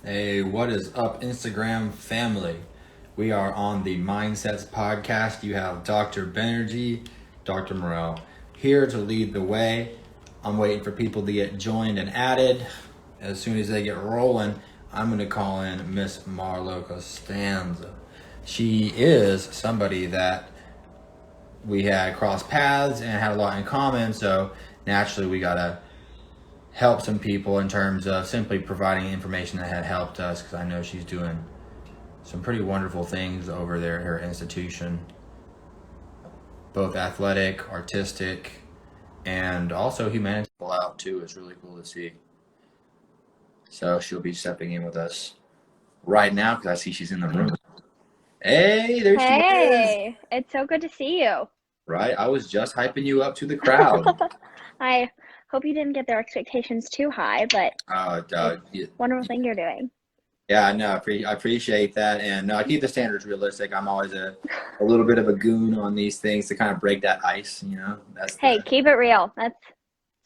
Hey, what is up, Instagram family? We are on the Mindsets podcast. You have Doctor.Benergy, Dr. Morrell here to lead the way. I'm waiting for people to get joined and added. As soon as they get rolling, I'm going to call in Miss Marlo Costanza. She is somebody that we had crossed paths and had a lot in common, so naturally we got to help some people in terms of simply providing information that had helped us, because I know she's doing some pretty wonderful things over there at her institution, both athletic, artistic, and also humanities out too. It's really cool to see. So she'll be stepping in with us right now because I see she's in the room. Hey, there she is. Hey, it's so good to see you. Right, I was just hyping you up to the crowd. I hope you didn't get their expectations too high, but it's Yeah, a wonderful thing you're doing. yeah, no, I appreciate that, and no, I keep the standards realistic. I'm always a little bit of a goon on these things to kind of break that ice. That's Hey, the keep it real. That's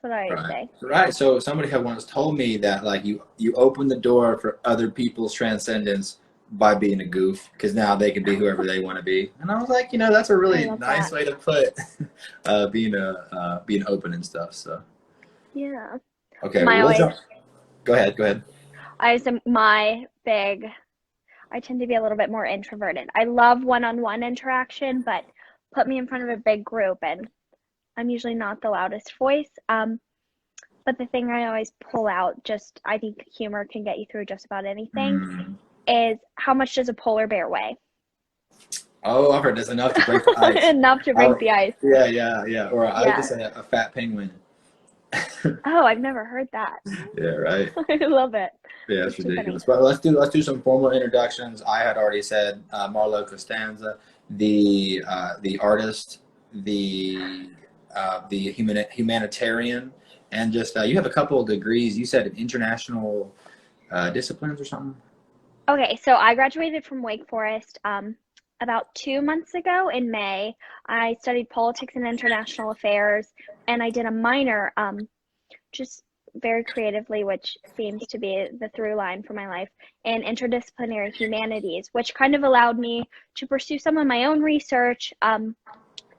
what I always right. say. Right. So somebody had once told me that like you open the door for other people's transcendence by being a goof, because now they can be whoever they want to be. And I was like, that's a I really love nice that. way to put being open and stuff. So Yeah. okay, well My we'll always, jump. Go ahead. Go ahead. I was my big, I tend to be a little bit more introverted. I love one-on-one interaction, but put me in front of a big group and I'm usually not the loudest voice. But the thing I always pull out, just I think humor can get you through just about anything, Mm. is how much does a polar bear weigh? Oh, I've heard that's enough to break the ice. Enough to break Or, the ice. yeah, yeah, yeah. Or I like to Yeah. say a fat penguin. Oh, I've never heard that. Yeah, right. I love it. Yeah, it's That's too funny. ridiculous. But let's do some formal introductions. I had already said Marlo Costanza, the artist, the humanitarian, and just you have a couple of degrees. You said in international disciplines or something. Okay, so I graduated from Wake Forest about 2 months ago in May. I studied politics and international affairs, and I did a minor just very creatively, which seems to be the through line for my life, in interdisciplinary humanities, which kind of allowed me to pursue some of my own research. And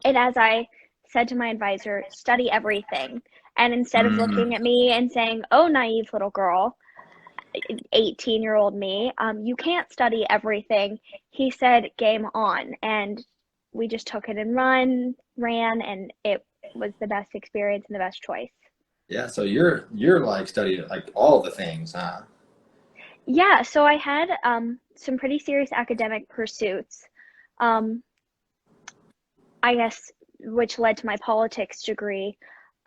as I said to my advisor, study everything. And instead of Mm. looking at me and saying, oh, naive little girl, 18-year-old me, you can't study everything, he said, game on. And we just took it and ran, and it was the best experience and the best choice. Yeah, so you're like studying like all the things, huh? Yeah, so I had some pretty serious academic pursuits, um, I guess, which led to my politics degree.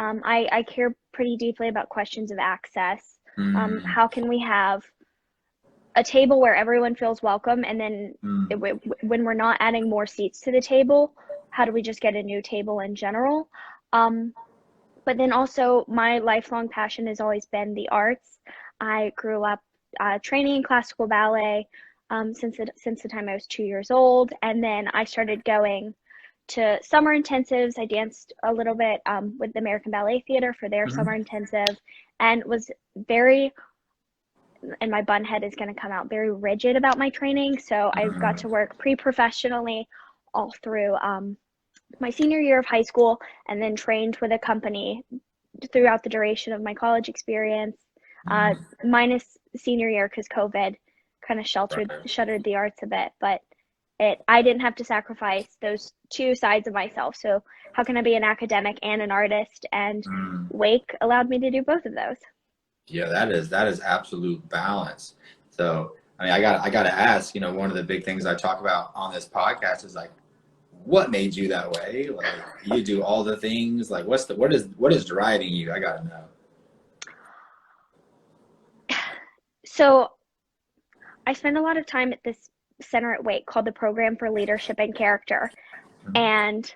I care pretty deeply about questions of access. Mm. How can we have a table where everyone feels welcome, and then Mm. when we're not adding more seats to the table, how do we just get a new table in general? Um, but then also, my lifelong passion has always been the arts. I grew up training in classical ballet since the time I was 2 years old, and then I started going to summer intensives. I danced a little bit with the American Ballet Theater for their summer Mhm. intensive, and was very, and my bun head is going to come out, very rigid about my training. So I got Mm. to work pre-professionally all through my senior year of high school, and then trained with a company throughout the duration of my college experience, uh, Mm. minus senior year because COVID kind of Right. shuttered the arts a bit. But I didn't have to sacrifice those two sides of myself. So how can I be an academic and an artist? And Mm. Wake allowed me to do both of those. Yeah, that is absolute balance. So, I mean, I got to ask, one of the big things I talk about on this podcast is like, what made you that way? Like, you do all the things. Like, what is driving you? I gotta know. So I spend a lot of time at this center at Wake called the Program for Leadership and Character. And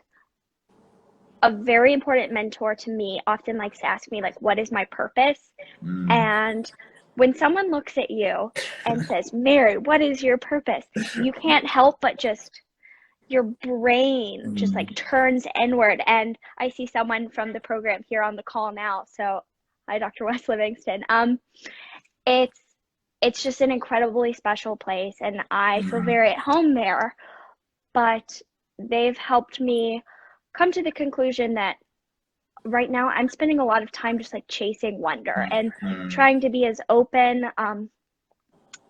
a very important mentor to me often likes to ask me, like, what is my purpose? Mm. And when someone looks at you and says, Mary, what is your purpose? You can't help but just, your brain just like Mm. turns inward. And I see someone from the program here on the call now. So, hi, Dr. Wes Livingston. It's it's just an incredibly special place, and I feel Mm, very at home there. But they've helped me come to the conclusion that right now I'm spending a lot of time just like chasing wonder mm, and mm, trying to be as open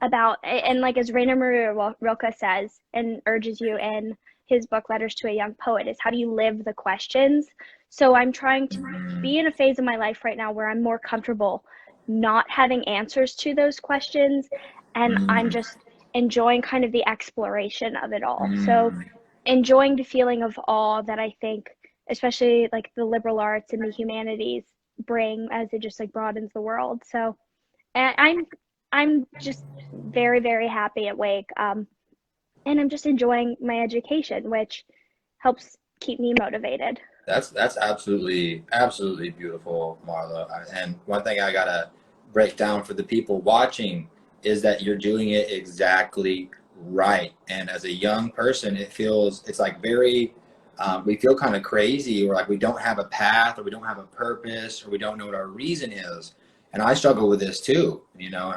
about, and like as Rainer Maria Rilke says and urges you in his book Letters to a Young Poet, is how do you live the questions. So I'm trying to mm, be in a phase of my life right now where I'm more comfortable not having answers to those questions, and I'm mm, just enjoying kind of the exploration of it all. So mm. enjoying the feeling of awe that I think especially like the liberal arts and the humanities bring, as it just like broadens the world. So and I'm just very, very happy at Wake. And I'm just enjoying my education, which helps keep me motivated. That's absolutely beautiful, Marlo. And one thing I gotta break down for the people watching is that you're doing it exactly right. And as a young person, it's like very we feel kind of crazy, or like we don't have a path, or we don't have a purpose, or we don't know what our reason is. And I struggle with this too, you know.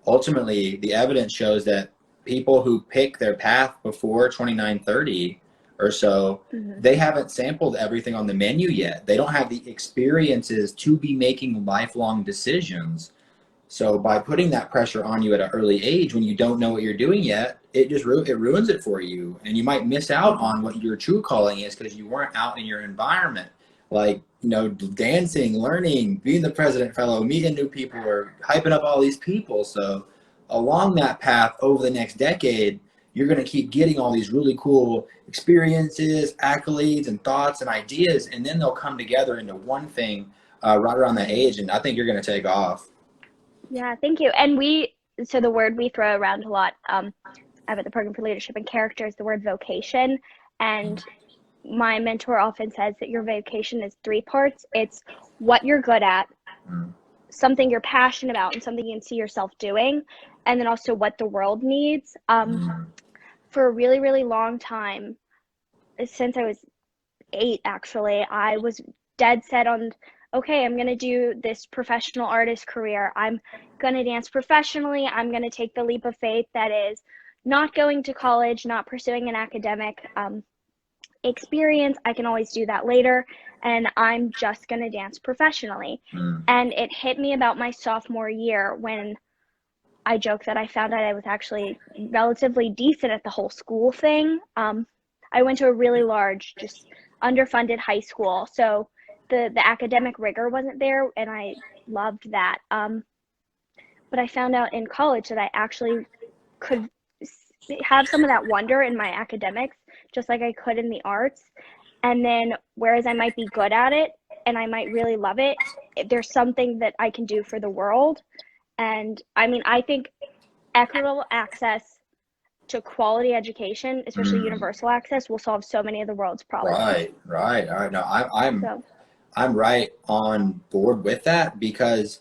Ultimately, the evidence shows that people who pick their path before 2930 or so, Mm-hmm. they haven't sampled everything on the menu yet. They don't have the experiences to be making lifelong decisions. So by putting that pressure on you at an early age when you don't know what you're doing yet, it ruins it for you, and you might miss out Mm-hmm. on what your true calling is because you weren't out in your environment, like dancing, learning, being the president fellow, meeting new people, or hyping up all these people. So along that path over the next decade, you're going to keep getting all these really cool experiences, accolades, and thoughts and ideas, and then they'll come together into one thing right around that age, and I think you're going to take off. Yeah, thank you. So the word we throw around a lot at the Program for Leadership and Character is the word vocation. And my mentor often says that your vocation is three parts. It's what you're good at, Mm, something you're passionate about, and something you can see yourself doing, and then also what the world needs. mm, For a really, really long time, since I was 8, actually, I was dead set on, okay, I'm going to do this professional artist career. I'm going to dance professionally. I'm going to take the leap of faith that is not going to college, not pursuing an academic experience. I can always do that later. And I'm just going to dance professionally. mm. And it hit me about my sophomore year when I joke that I found out I was actually relatively decent at the whole school thing. I went to a really large, just underfunded high school, so the academic rigor wasn't there, and I loved that. But I found out in college that I actually could have some of that wonder in my academics, just like I could in the arts. And then, whereas I might be good at it and I might really love it, there's something that I can do for the world. And I mean, I think equitable access to quality education, especially Mm. universal access, will solve so many of the world's problems. Right, right. All right. No, So, I'm right on board with that because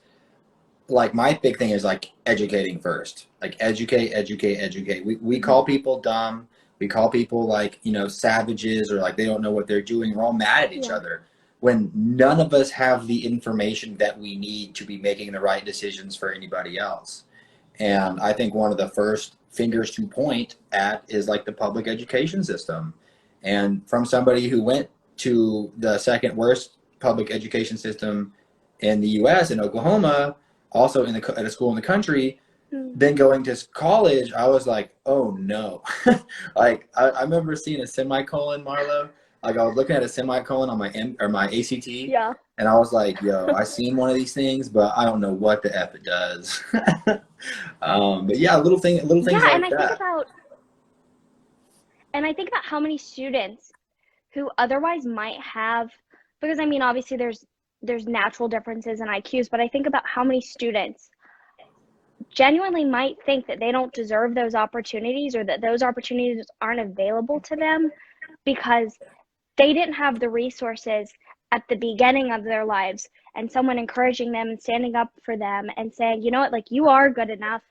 like my big thing is like educating first. Like educate, educate, educate. We mhm, call people dumb. We call people like, savages or like they don't know what they're doing. We're all mad at each yeah, other when none of us have the information that we need to be making the right decisions for anybody else. And I think one of the first fingers to point at is like the public education system. And from somebody who went to the second worst public education system in the US, in Oklahoma, also at a school in the country, mm, then going to college, I was like, oh no. Like I remember seeing a semicolon, Marlo. Like I was looking at a semicolon on my ACT, yeah, and I was like, yo, I seen one of these things, but I don't know what the F it does. But yeah, little things yeah. like that. And I think about how many students who otherwise might have, because I mean, obviously there's natural differences in IQs, but I think about how many students genuinely might think that they don't deserve those opportunities, or that those opportunities aren't available to them because they didn't have the resources at the beginning of their lives, and someone encouraging them and standing up for them and saying, you know what, like you are good enough,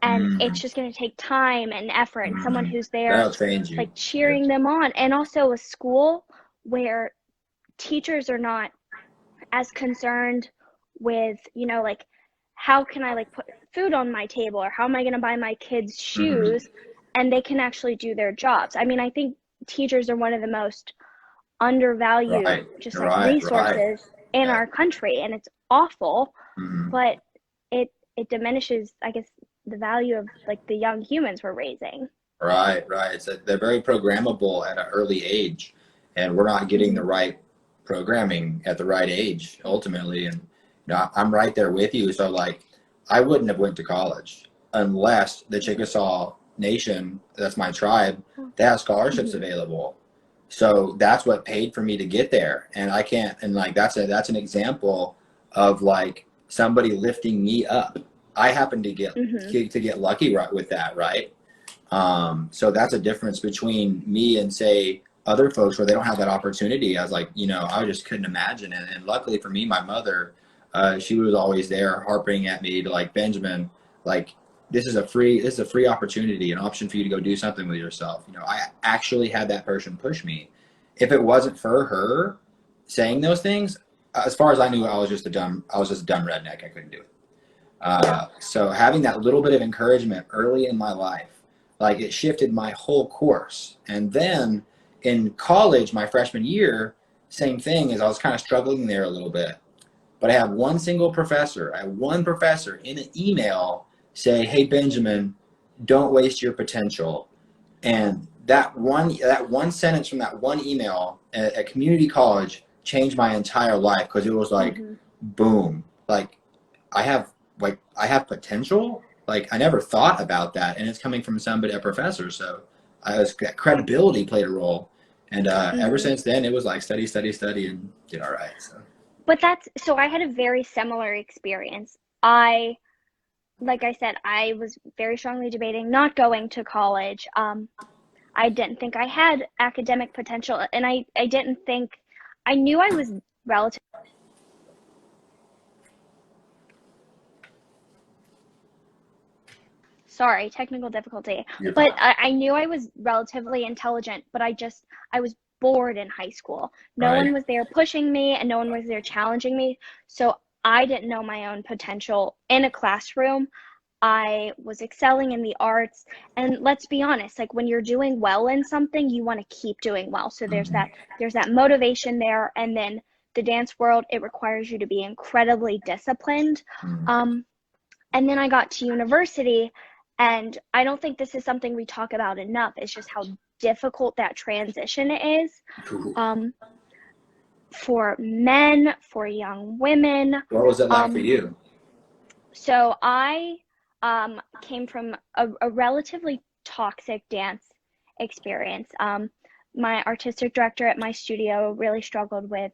and it's Mm, just going to take time and effort, and someone mm. who's there That'll change like you. cheering them on. And also a school where teachers are not as concerned with, like how can I like put food on my table, or how am I going to buy my kids Hmm. shoes, and they can actually do their jobs. I mean, I think teachers are one of the most undervalued Right, just like right. resources in Yeah. our country, and it's awful, Hmm. but it diminishes, I guess, the value of like the young humans we're raising. Right. They're very programmable at an early age, and we're not getting the Hmm. right programming at the right age ultimately. And I'm right there with you. So like, I wouldn't have went to college unless the Chickasaw Nation, that's my tribe, they have scholarships Hmm. available. So that's what paid for me to get there. And I can't, and like that's an example of like somebody lifting me up. I happen Hmm. to get lucky right with that, right? So that's a difference between me and say other folks where they don't have that opportunity. I was like, I just couldn't imagine it. And luckily for me, my mother, she was always there harping at me to like, Benjamin, like this is a free opportunity, an option for you to go do something with yourself. I actually had that person push me. If it wasn't for her saying those things, as far as I knew, I was just a dumb redneck. I couldn't do it. Yeah. So having that little bit of encouragement early in my life, like it shifted my whole course. And then in college, my freshman year, same thing as I was kind of struggling there a little bit. But I have I have one professor in an email say, "Hey Benjamin, don't waste your potential." And that one sentence from that one email at community college changed my entire life because it was like, Hmm. boom, I have I have potential. Like I never thought about that, and it's coming from somebody, a professor. So credibility played a role, and ever Hmm. since then it was like study, and did all right. So But that's so I had a very similar experience. I, like I said, I was very strongly debating not going to college. I didn't think I had academic potential, and I didn't think, I knew I was relatively, sorry, technical difficulty, you're but fine, I knew I was relatively intelligent, but I was bored in high school. No one right? was there pushing me, and no one was there challenging me. So I didn't know my own potential in a classroom. I was excelling in the arts. And let's be honest, like when you're doing well in something, you want to keep doing well. So Mm-hmm. there's that motivation there. And then the dance world, it requires you to be incredibly disciplined. Um, and then I got to university, and I don't think this is something we talk about enough. It's just how difficult that transition is, Cool. um, for men, for young women. What was it like for Um, you? So I came from a relatively toxic dance experience. My artistic director at my studio really struggled with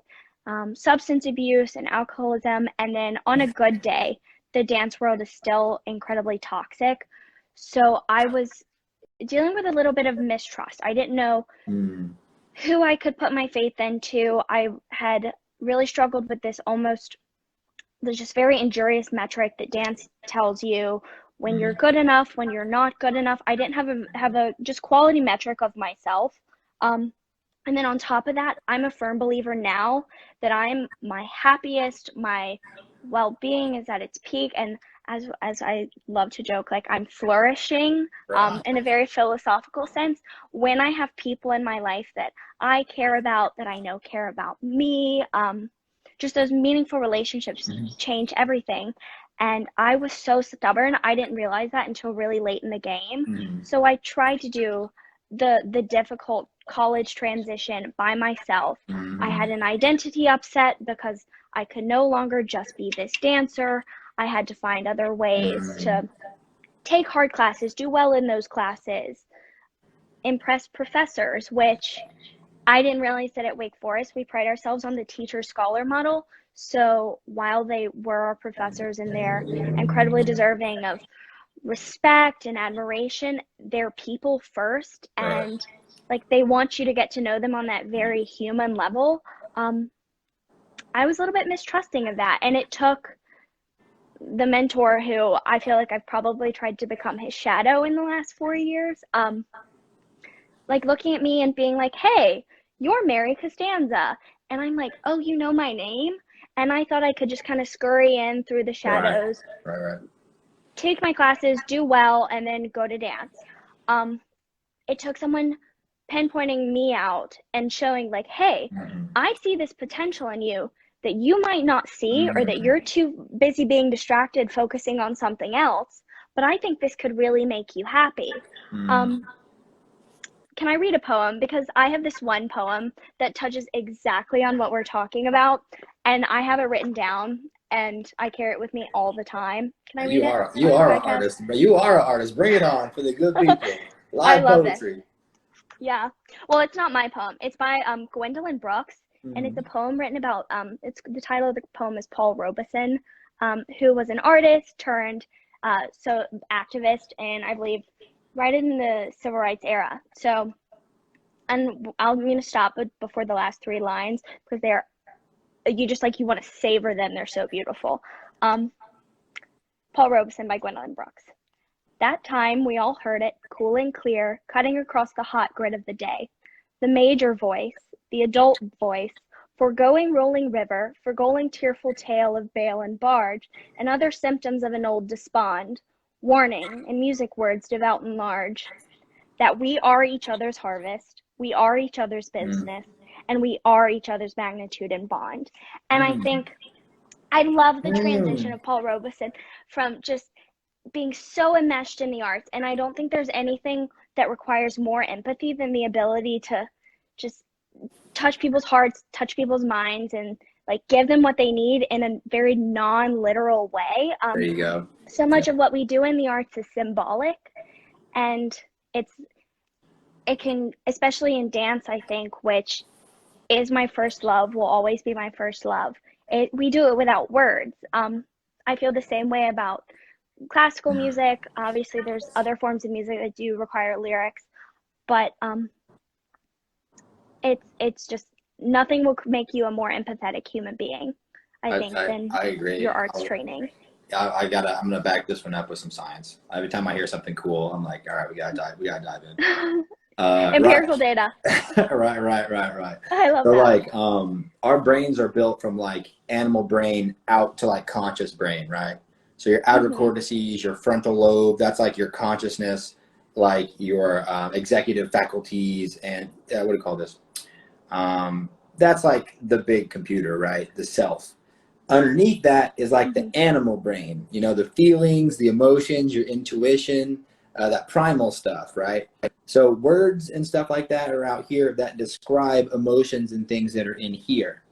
substance abuse and alcoholism. And then on a good day, the dance world is still incredibly toxic. So I was dealing with a little bit of mistrust. I didn't know Mm, who I could put my faith into. I had really struggled with this almost, there's just very injurious metric that dance tells you when you're mm, good enough, when you're not good enough. I didn't have a just quality metric of myself. Um, and then on top of that, I'm a firm believer now that I'm my happiest, my well-being is at its peak, and as I love to joke, like I'm flourishing right. in a very philosophical sense when I have people in my life that I care about, that I know care about me. Just those meaningful relationships Mm-hmm. change everything. And I was so stubborn. I didn't realize that until really late in the game. Mm-hmm. So I tried to do the difficult college transition by myself. I Mm-hmm. had an identity upset because I could no longer just be this dancer. I had to find other ways Mm-hmm. to take hard classes, do well in those classes, impress professors, which I didn't realize that at Wake Forest, we pride ourselves on the teacher scholar model. So while they were our professors and they're incredibly deserving of respect and admiration, they're people first. Right. And like they want you to get to know them on that very human level. Um, I was a little bit mistrusting of that. And it took the mentor who I feel like I've probably tried to become his shadow in the last 4 years. Like looking at me and being like, "Hey, you're Mary Costanza." And I'm like, "Oh, you know my name?" and I thought I could just kind of scurry in through the Right. shadows, Right. take my classes, do well, and then go to dance. Um, it took someone pinpointing me out and showing like, hey, Mm-hmm. I see this potential in you that you might not see, or that Mm-hmm. you're too busy being distracted focusing on something else, but I think this could really make you happy. Um, can I read a poem? Because I have this one poem that touches exactly on what we're talking about, and I have it written down and I carry it with me all the time. Can I read You it are on you the are an podcast? artist, but you are an artist. Bring it on for the good people. I Live love this. poetry. Yeah. Well, it's not my poem. It's by Gwendolyn Brooks, and it's Mm-hmm. a poem written about it's the title of the poem is Paul Robeson, who was an artist turned so activist, and I believe right in the civil rights era. So, and I'm going to stop before the last three lines because they're you just like you want to savor them. They're so beautiful. Um, Paul Robeson by Gwendolyn Brooks. That time we all heard it, cool and clear, cutting across the hot grid of the day. The major voice, the adult voice, foregoing rolling river, foregoing tearful tale of bale and barge, and other symptoms of an old despond, warning, in music words devout and large, that we are each other's harvest, we are each other's business, and we are each other's magnitude and bond. And I Mm-hmm. think I love the transition Mm. of Paul Robeson from just being so enmeshed in the arts, and I don't think there's anything that requires more empathy than the ability to just touch people's hearts, touch people's minds, and like give them what they need in a very non-literal way. There you go. So Yeah. much of what we do in the arts is symbolic, and it's it can, especially in dance, I think, which is my first love, will always be my first love. We do it without words. I feel the same way about classical music. Obviously, there's other forms of music that do require lyrics, but it's just nothing will make you a more empathetic human being, I I, think, I, than I agree. your arts training. I'm gonna back this one up with some science. Every time I hear something cool, I'm like, all right, we gotta dive in. Right. Empirical data. Right. I love So that. like, our brains are built from like animal brain out to like conscious brain, right? So your outer Hmm. cortices, your frontal lobe, that's like your consciousness, like your executive faculties, and what do you call this? That's like the big computer, right? The self. Underneath that is like the Hmm. animal brain, you know, the feelings, the emotions, your intuition, that primal stuff, right? So words and stuff like that are out here that describe emotions and things that are in here.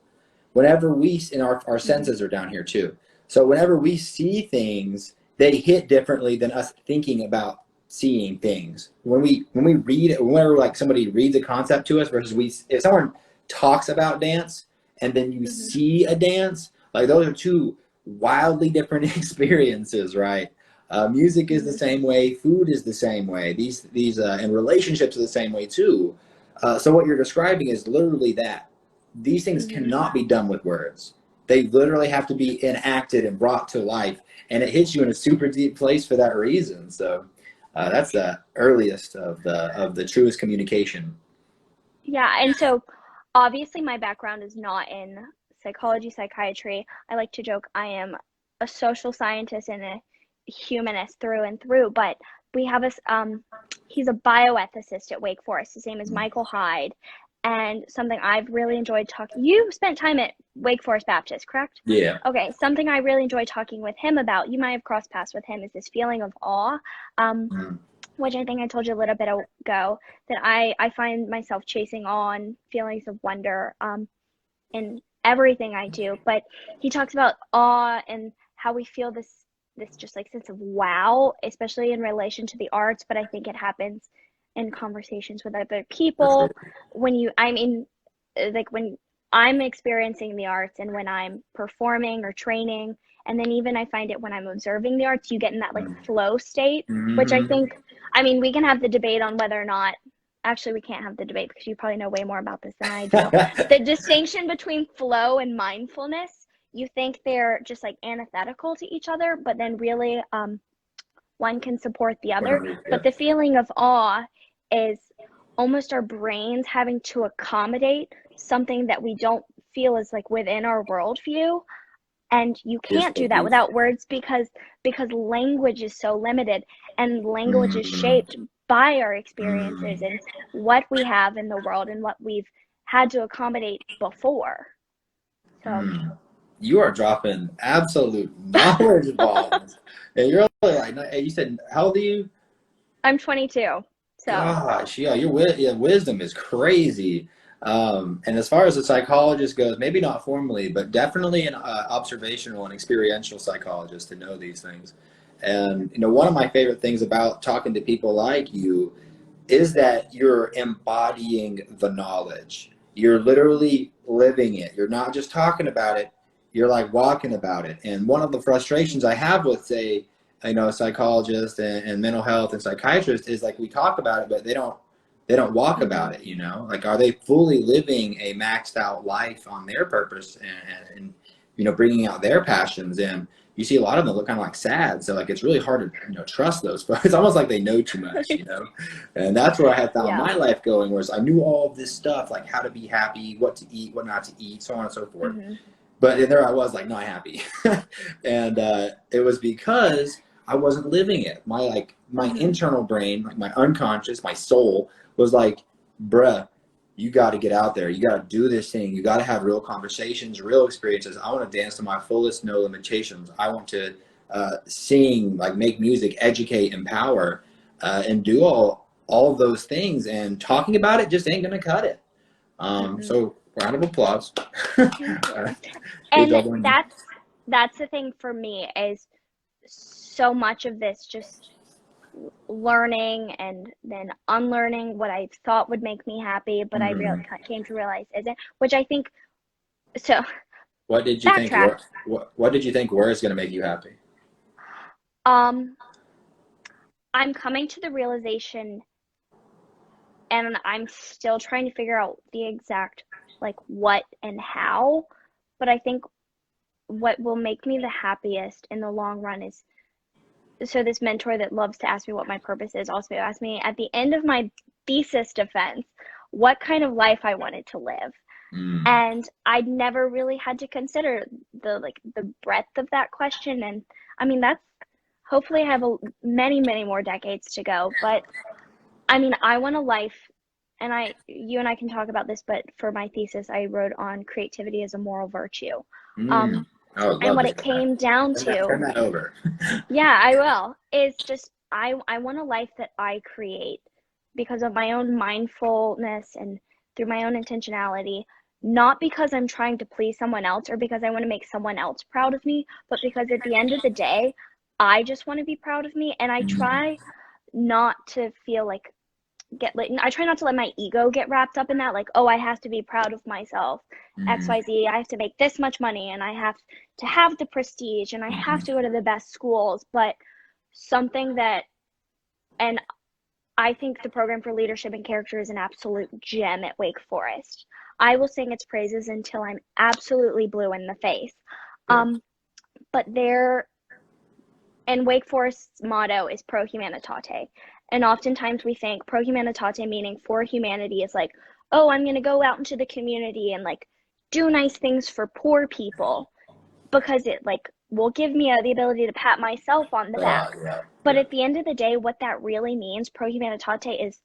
Whenever we, and our Hmm. senses are down here too. So whenever we see things, they hit differently than us thinking about seeing things. When we read, whenever like somebody reads a concept to us versus if someone talks about dance and then you Hmm. see a dance, like those are two wildly different experiences, right? Music is the Hmm. same way. Food is the same way. These and relationships are the same way too. So what you're describing is literally that. These things Hmm. cannot be done with words. They literally have to be enacted and brought to life, and it hits you in a super deep place for that reason. So that's the earliest of the truest communication. Yeah, and so obviously my background is not in psychology, psychiatry. I like to joke I am a social scientist and a humanist through and through, but we have he's a bioethicist at Wake Forest. His name is Michael Hyde. And something I've really enjoyed talking, you spent time at Wake Forest Baptist, correct? Yeah. Okay, something I really enjoy talking with him about, you might have crossed paths with him, is this feeling of awe. Um, Mm. which I think I told you a little bit ago, that I find myself chasing on feelings of wonder in everything I do. But he talks about awe and how we feel this just like sense of wow, especially in relation to the arts. But I think it happens in conversations with other For sure. people when I mean, like when I'm experiencing the arts and when I'm performing or training, and then even I find it when I'm observing the arts, you get in that like flow state, which I Mm-hmm. think, I mean, we can have the debate on whether or not, actually, we can't have the debate because you probably know way more about this than I do. The distinction between flow and mindfulness, you think they're just like antithetical to each other, but then really one can support the other. Yeah. But the feeling of awe is almost our brains having to accommodate something that we don't feel is like within our worldview. And you You're can't so do that deep. without words because language is so limited, and language is Mm, shaped by our experiences mm, and what we have in the world and what we've had to accommodate before. So mm. You are dropping absolute knowledge bombs. And you're only like, and you said, how old are you? I'm 22. So Gosh, yeah, your wisdom is crazy. And as far as a psychologist goes, maybe not formally, but definitely an observational and experiential psychologist to know these things. And one of my favorite things about talking to people like you is that you're embodying the knowledge. You're literally living it. You're not just talking about it. You're like walking about it. And one of the frustrations I have with, say, a psychologist and mental health and psychiatrist is like we talk about it, but they don't walk mhm, about it. Like are they fully living a maxed out life on their purpose and bringing out their passions? And you see a lot of them look kind of like sad. So like it's really hard to trust those folks. It's almost like they know too much. And that's where I had found yeah. my life going, whereas I knew all of this stuff, like how to be happy, what to eat, what not to eat, so on and so forth. Mhm, But there I was, like, not happy. And it was because I wasn't living it. My mhm, internal brain, like my unconscious, my soul was like, bruh, you got to get out there. You got to do this thing. You got to have real conversations, real experiences. I want to dance to my fullest, no limitations. I want to sing, like make music, educate, empower, and do all of those things. And talking about it just ain't gonna cut it. mhm. So round of applause. Thank you. Who's And doubling? that's the thing for me is so much of this just learning and then unlearning what I thought would make me happy, but I Mm. came to realize isn't, which I think, so What did you think? backtrack. What did you think was gonna make you happy? Um, I'm coming to the realization, and I'm still trying to figure out the exact like what and how, but I think what will make me the happiest in the long run is, so this mentor that loves to ask me what my purpose is also asked me at the end of my thesis defense what kind of life I wanted to live. Mm. And I'd never really had to consider the breadth of that question. And I mean, that's hopefully I have many, many more decades to go. But I mean, I want a life, and you and I can talk about this, but for my thesis, I wrote on creativity as a moral virtue. Um, Mm. I would and love what to it hear that. came down Turn to, that over. yeah, I will, is just I want a life that I create because of my own mindfulness and through my own intentionality, not because I'm trying to please someone else or because I want to make someone else proud of me, but because at the end of the day, I just want to be proud of me, and I Mm. try not to feel like I try not to let my ego get wrapped up in that, like, oh, I have to be proud of myself, Mm. XYZ, I have to make this much money and I have to have the prestige and I have Mm. to go to the best schools. But something that, and I think the program for leadership and character is an absolute gem at Wake Forest. I will sing its praises until I'm absolutely blue in the face. Yeah. Um, but there, and Wake Forest's motto is Pro Humanitate. And oftentimes we think Pro Humanitate, meaning for humanity, is like, oh, I'm going to go out into the community and like do nice things for poor people because it like will give me the ability to pat myself on the back. Yeah. But Yeah. at the end of the day, what that really means, Pro Humanitate, is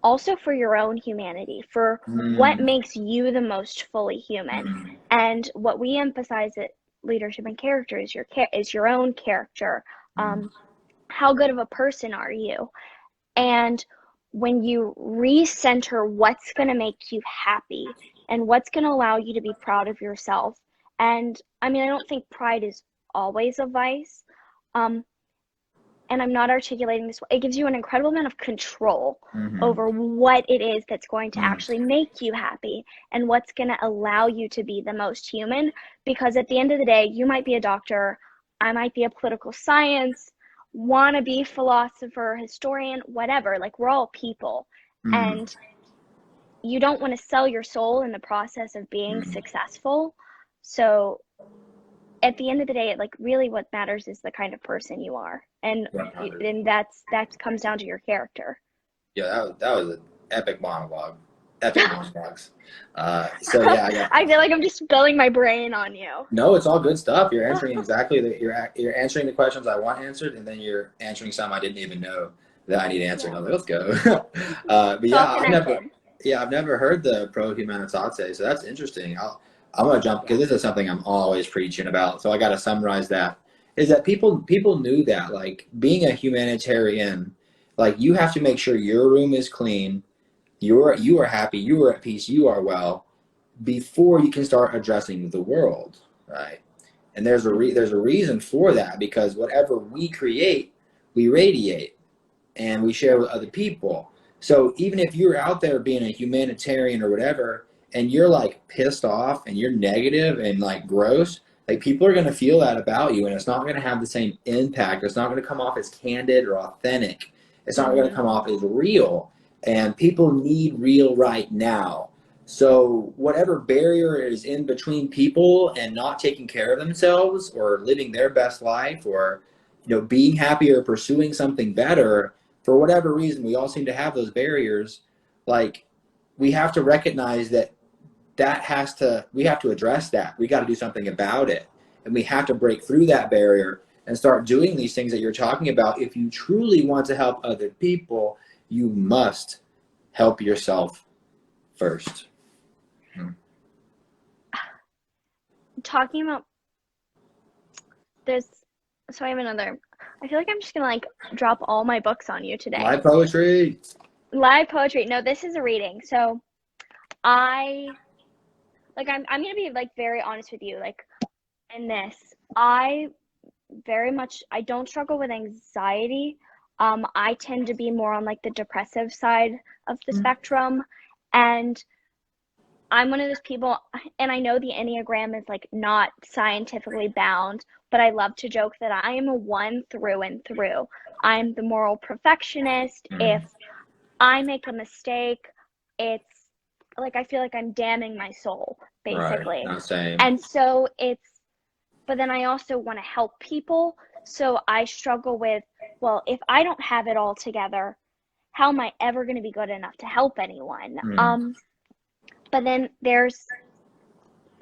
also for your own humanity, for what Mm. makes you the most fully human. Mm. And what we emphasize at leadership and character is your own character. Mm. Um, how good of a person are you? And when you recenter what's going to make you happy and what's going to allow you to be proud of yourself. And I mean, I don't think pride is always a vice. Um, and I'm not articulating this, it gives you an incredible amount of control Mm. over what it is that's going to Mm. actually make you happy and what's going to allow you to be the most human. Because at the end of the day, you might be a doctor, I might be a political science, wannabe philosopher, historian, whatever. Like, we're all people. Mm. And you don't want to sell your soul in the process of being Mm. successful. So at the end of the day, like, really what matters is the kind of person you are, and 100. that comes down to your character. Yeah, that was an epic monologue. epic monologues. So yeah, I got. I feel like I'm just spilling my brain on you. No, it's all good stuff. You're answering exactly you're answering the questions I want answered, and then you're answering some I didn't even know that I need answered. I Yeah. was like, let's go. But It's yeah, all connected. I've never heard the pro humanitate, so that's interesting. I'm gonna jump because this is something I'm always preaching about. So I got to summarize that. Is that people knew that like being a humanitarian, like you have to make sure your room is clean, you are happy, you are at peace, you are well before you can start addressing the world, right? And there's a reason for that because whatever we create, we radiate and we share with other people. So even if you're out there being a humanitarian or whatever, and you're like pissed off and you're negative and like gross, like people are going to feel that about you, and it's not going to have the same impact. It's not going to come off as candid or authentic. It's not going to Hmm. come off as real. And people need real right now. So whatever barrier is in between people and not taking care of themselves or living their best life or being happy or pursuing something better, for whatever reason, we all seem to have those barriers. Like, we have to recognize that we have to address that. We got to do something about it. And we have to break through that barrier and start doing these things that you're talking about. If you truly want to help other people, you must help yourself first. Talking about there's so I have another. I feel like I'm just gonna like drop all my books on you today. Live poetry. Live poetry. No, this is a reading. So I I'm gonna be like very honest with you. Like in this, I very much I don't struggle with anxiety. I tend to be more on like the depressive side of the spectrum, and I'm one of those people, and I know the Enneagram is like not scientifically bound, but I love to joke that I am a one through and through. I'm the moral perfectionist. If I make a mistake, it's like I feel like I'm damning my soul, Right. basically. Not same. And so but then I also want to help people. So I struggle with, well, if I don't have it all together, how am I ever going to be good enough to help anyone? But then there's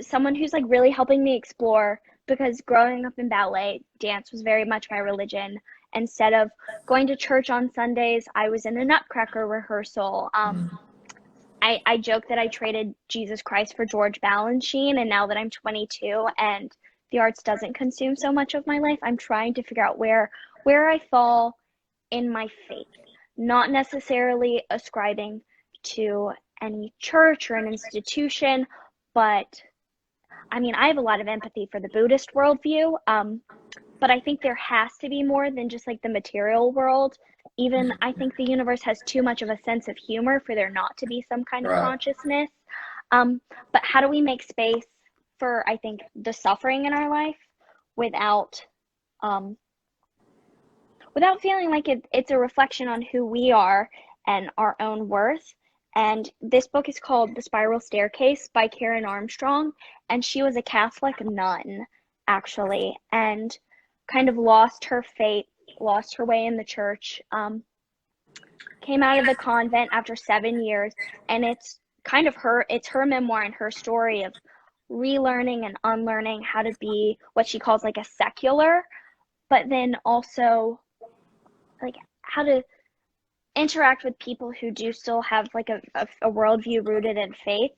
someone who's like really helping me explore because growing up in ballet, dance was very much my religion. Instead of going to church on Sundays, I was in a Nutcracker rehearsal. I joke that I traded Jesus Christ for George Balanchine, and now that I'm 22 and the arts doesn't consume so much of my life, I'm trying to figure out where I fall in my faith, not necessarily ascribing to any church or an institution, but I mean, I have a lot of empathy for the Buddhist worldview, but I think there has to be more than just like the material world. Even I think the universe has too much of a sense of humor for there not to be some kind of Right. consciousness. But how do we make space for, I think, the suffering in our life without um, without feeling like it's a reflection on who we are and our own worth? And this book is called The Spiral Staircase by Karen Armstrong, and she was a Catholic nun, actually, and kind of lost her faith, lost her way in the church, came out of the convent after 7 years, and it's her memoir and her story of relearning and unlearning how to be what she calls like a secular, but then also like how to interact with people who do still have like a worldview rooted in faith.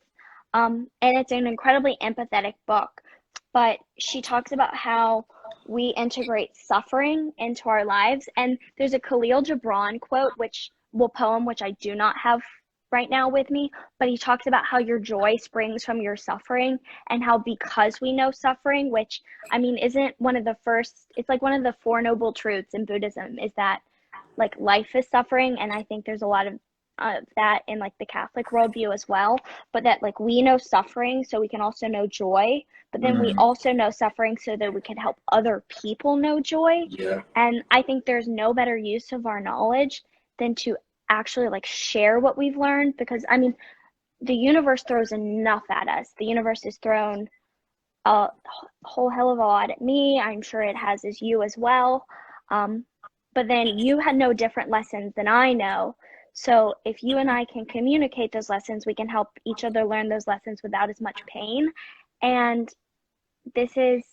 And it's an incredibly empathetic book, but she talks about how we integrate suffering into our lives. And there's a Khalil Gibran quote, poem, which I do not have right now with me, but he talks about how your joy springs from your suffering and how because we know suffering, which I mean isn't one of the first, it's like one of the four noble truths in Buddhism is that like life is suffering, and I think there's a lot of that in like the Catholic worldview as well, but that like we know suffering so we can also know joy, but then we also know suffering so that we can help other people know joy. Yeah. And I think there's no better use of our knowledge than to actually like share what we've learned, because I mean the universe throws enough at us. The universe has thrown a whole hell of a lot at me. I'm sure it has as you as well. But then you had no different lessons than I know. So if you and I can communicate those lessons, we can help each other learn those lessons without as much pain. And this is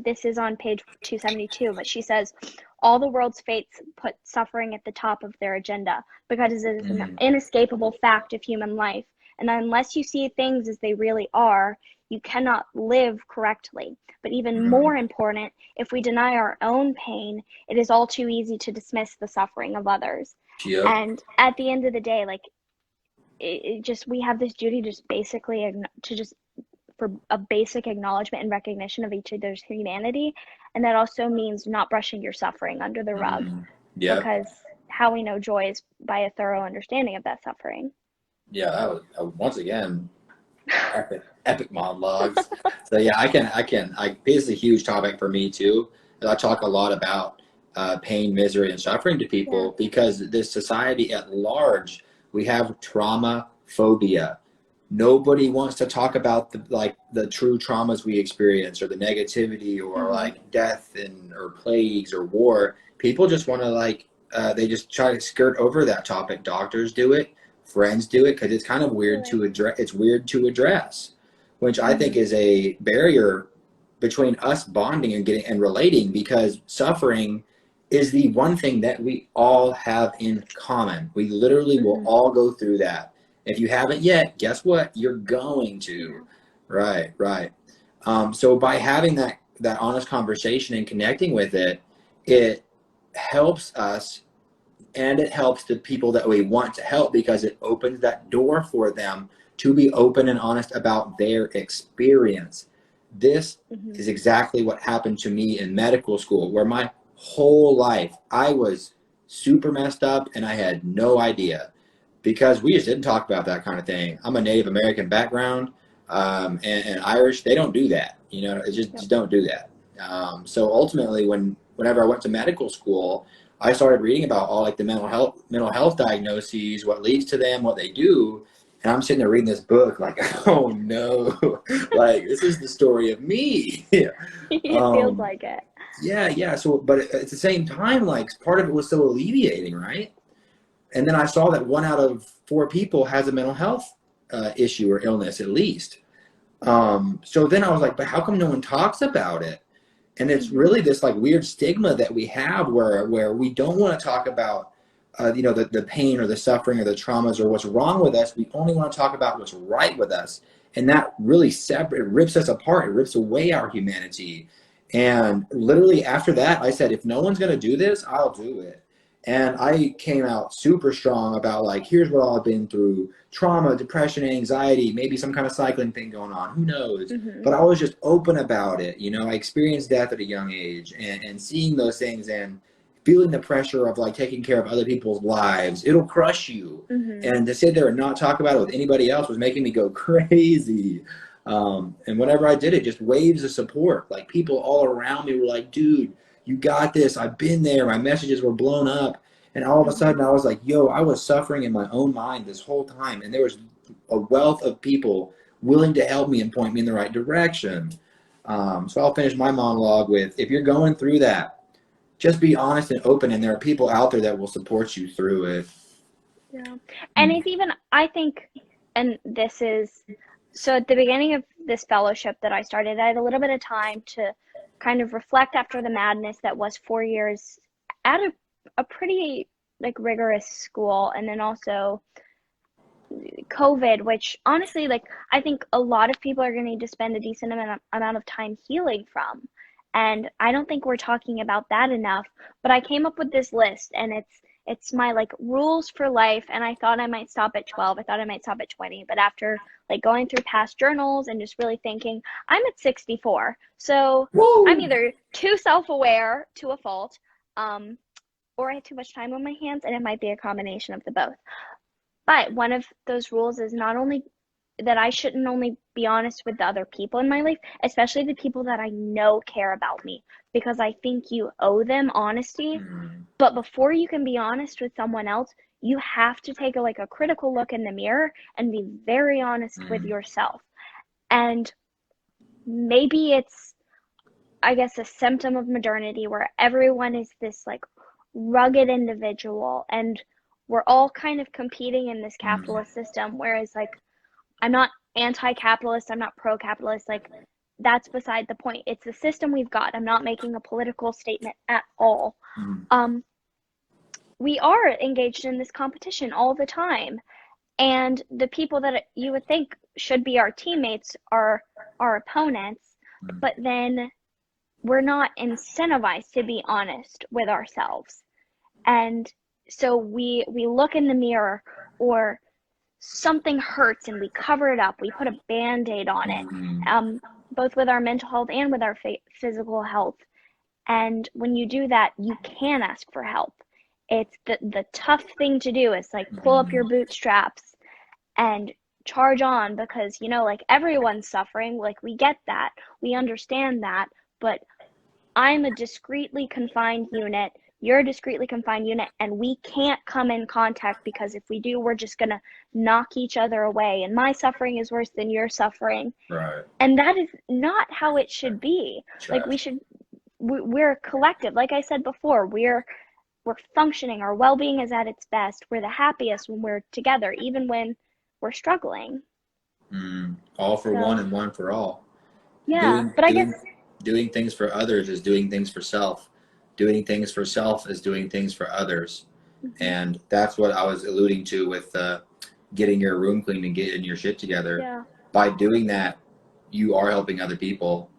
this is on page 272, but she says all the world's fates put suffering at the top of their agenda because it is an Mm, inescapable fact of human life. And unless you see things as they really are, you cannot live correctly. But even mm. more important, if we deny our own pain, it is all too easy to dismiss the suffering of others. Yep. And at the end of the day, like it just we have this duty just basically to just for a basic acknowledgement and recognition of each other's humanity. And that also means not brushing your suffering under the rug, Mm, yep. because how we know joy is by a thorough understanding of that suffering. Yeah, that was once again epic monologues. So yeah, this is a huge topic for me too. I talk a lot about pain, misery, and suffering to Yeah. people because this society at large, we have trauma phobia. Nobody wants to talk about the true traumas we experience or the negativity or Mm-hmm. like death and or plagues or war. People just want to they just try to skirt over that topic. Doctors do it, friends do it because it's kind of weird Totally. to address. It's weird to address, which I think Mm-hmm. is a barrier between us bonding and getting and relating because suffering is the one thing that we all have in common. We literally will Mm-hmm. all go through that. If you haven't yet, guess what? You're going Yeah. to. Right, right. So by having that honest conversation and connecting with it, it helps us and it helps the people that we want to help because it opens that door for them to be open and honest about their experience. This Mm-hmm. is exactly what happened to me in medical school, where my whole life I was super messed up and I had no idea because we just didn't talk about that kind of thing. I'm a Native American background and Irish. They don't do that. It Yep. just don't do that. So ultimately, whenever I went to medical school, I started reading about all like the mental health diagnoses, what leads to them, what they do, and I'm sitting there reading this book like, oh no, like this is the story of me. It feels um, like it. yeah, yeah. So, but at the same time, like part of it was so alleviating, right? And then I saw that 1 out of 4 people has a mental health issue or illness at least. So then I was like, but how come no one talks about it? And it's Mm-hmm. really this like weird stigma that we have where we don't want to talk about the pain or the suffering or the traumas or what's wrong with us. We only want to talk about what's right with us, and that really it rips us apart. It rips away our humanity. And literally after that I said, if no one's going to do this, I'll do it. And I came out super strong about like, here's what I've been through: trauma, depression, anxiety, maybe some kind of cycling thing going on, who knows. Mm-hmm. But I was just open about it. I experienced death at a young age, and seeing those things and feeling the pressure of like taking care of other people's lives, it'll crush you. Mm-hmm. And to sit there and not talk about it with anybody else was making me go crazy. And whenever I did it, just waves of support. Like people all around me were like, dude, you got this. I've been there. My messages were blown up. And all of a Mm-hmm. sudden I was like, yo, I was suffering in my own mind this whole time. And there was a wealth of people willing to help me and point me in the right direction. So I'll finish my monologue with, if you're going through that, just be honest and open, and there are people out there that will support you through it. Yeah. And it's even, I think, and this is, so at the beginning of this fellowship that I started, I had a little bit of time to kind of reflect after the madness that was 4 years at a pretty like rigorous school, and then also COVID, which honestly, like, I think a lot of people are going to need to spend a decent amount of time healing from. And I don't think we're talking about that enough. But I came up with this list, and it's my like rules for life. And I thought I might stop at 12. I thought I might stop at 20. But after like going through past journals and just really thinking, I'm at 64. So I'm Woo! either too self-aware to a fault, or I have too much time on my hands, and it might be a combination of the both. But one of those rules is not only that I shouldn't only be honest with the other people in my life, especially the people that I know care about me, because I think you owe them honesty. Mm, But before you can be honest with someone else, you have to take a critical look in the mirror and be very honest with mm, yourself. And maybe it's, I guess, a symptom of modernity where everyone is this like rugged individual, and we're all kind of competing in this capitalist system, whereas like I'm not anti-capitalist, I'm not pro-capitalist, like that's beside the point. It's the system we've got. I'm not making a political statement at all. We are engaged in this competition all the time, and the people that you would think should be our teammates are our opponents, but then we're not incentivized to be honest with ourselves. And so we look in the mirror, or something hurts and we cover it up, we put a band-aid on it, both with our mental health and with our physical health. And when you do that, you can ask for help. It's the tough thing to do is like pull up your bootstraps and charge on, because you know, like everyone's suffering, like we get that, we understand that, but I'm a discreetly confined unit, you're a discreetly confined unit, and we can't come in contact, because if we do, we're just gonna knock each other away, and my suffering is worse than your suffering. Right. And that is not how it should be. Trash. Like we're a collective. Like I said before, we're functioning, our well-being is at its best, we're the happiest when we're together, even when we're struggling. All for one and one for all. Yeah, but I guess doing things for others is doing things for self. Doing things for self is doing things for others. And that's what I was alluding to with getting your room clean and getting your shit together. Yeah. By By doing that, you are helping other people.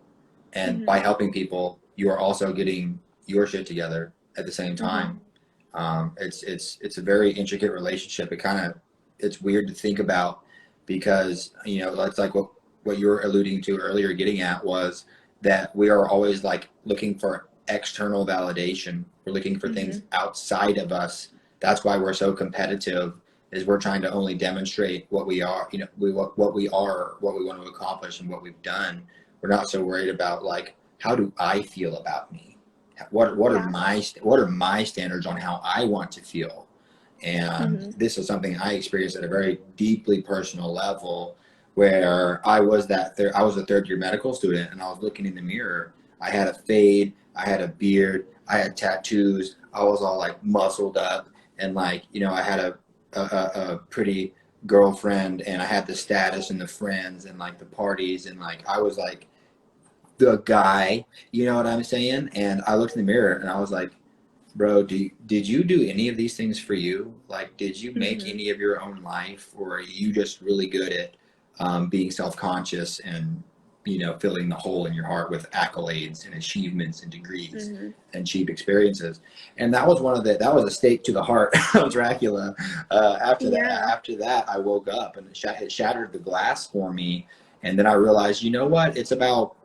And by helping people, you are also getting your shit together at the same time. It's a very intricate relationship. It's weird to think about, because, you know, it's like what you were alluding to earlier, getting at, was that we are always like looking for external validation. We're looking for things outside of us. That's why we're so competitive, is we're trying to only demonstrate what we are, you know, what we are, what we want to accomplish, and what we've done. We're not so worried about like, how do I feel about me? What are my standards on how I want to feel? And this is something I experienced at a very deeply personal level, where I was a third year medical student, and I was looking in the mirror. I had a fade, I had a beard, I had tattoos, I was all like muscled up, and like, you know, I had a pretty girlfriend, and I had the status and the friends and like the parties, and like I was like the guy, you know what I'm saying? And I looked in the mirror and I was like, bro, did you do any of these things for you? Like, did you make any of your own life, or are you just really good at being self-conscious and, you know, filling the hole in your heart with accolades and achievements and degrees and cheap experiences? And that was that was a stake to the heart of Dracula. After that, I woke up and it shattered the glass for me. And then I realized, you know what? It's about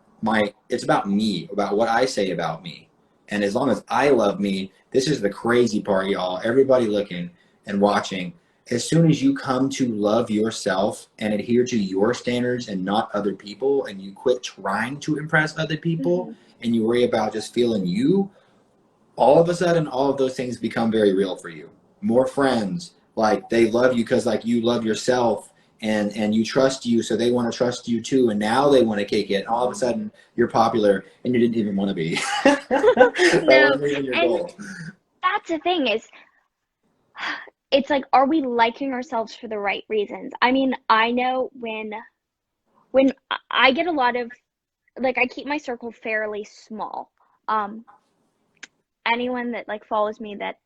me, about what I say about me. And as long as I love me, this is the crazy part, y'all. Everybody looking and watching. As soon as you come to love yourself and adhere to your standards and not other people, and you quit trying to impress other people, and you worry about just feeling you, all of a sudden, all of those things become very real for you. More friends, like they love you because like you love yourself, and you trust you, so they want to trust you too, and now they want to kick it. All of a sudden, you're popular, and you didn't even want to be. That wasn't even your goal. That's the thing, is it's like, are we liking ourselves for the right reasons? I mean, I know when I get a lot of, like, I keep my circle fairly small. Anyone that like follows me that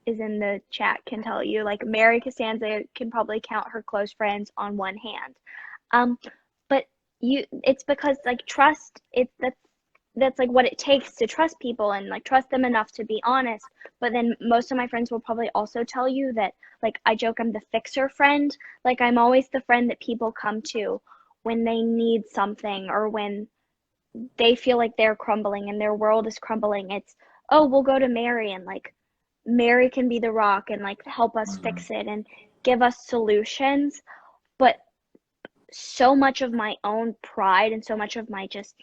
is in the chat can tell you, like Mary Costanza can probably count her close friends on one hand. But it's because like trust, that's like what it takes to trust people and like trust them enough to be honest. But then most of my friends will probably also tell you that, like, I joke I'm the fixer friend. Like, I'm always the friend that people come to when they need something, or when they feel like they're crumbling and their world is crumbling. It's, oh, we'll go to Mary, and like Mary can be the rock and like help us fix it and give us solutions. But so much of my own pride and so much of my just